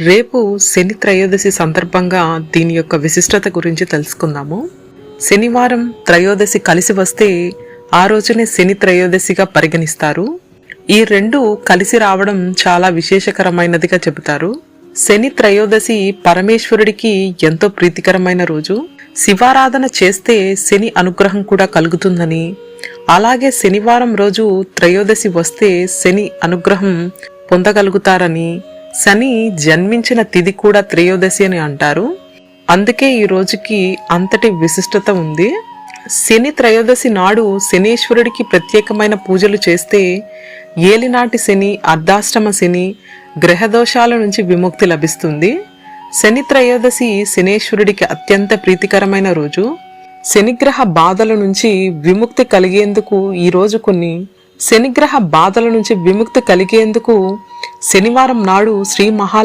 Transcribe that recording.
రేపు శని త్రయోదశి సందర్భంగా దీని యొక్క విశిష్టత గురించి తెలుసుకుందాము. శనివారం త్రయోదశి కలిసి వస్తే ఆ రోజునే శని త్రయోదశిగా పరిగణిస్తారు. ఈ రెండు కలిసి రావడం చాలా విశేషకరమైనదిగా చెబుతారు. శని త్రయోదశి పరమేశ్వరుడికి ఎంతో ప్రీతికరమైన రోజు. శివారాధన చేస్తే శని అనుగ్రహం కూడా కలుగుతుందని, అలాగే శనివారం రోజు త్రయోదశి వస్తే శని అనుగ్రహం పొందగలుగుతారని, శని జన్మించిన తిథి కూడా త్రయోదశి అని అంటారు. అందుకే ఈ రోజుకి అంతటి విశిష్టత ఉంది. శని త్రయోదశి నాడు శనీశ్వరుడికి ప్రత్యేకమైన పూజలు చేస్తే ఏలినాటి శని, అర్ధాష్టమ శని, గ్రహదోషాల నుంచి విముక్తి లభిస్తుంది. శని త్రయోదశి శనేశ్వరుడికి అత్యంత ప్రీతికరమైన రోజు. శనిగ్రహ బాధల నుంచి విముక్తి కలిగేందుకు శనివారం నాడు శ్రీ మహా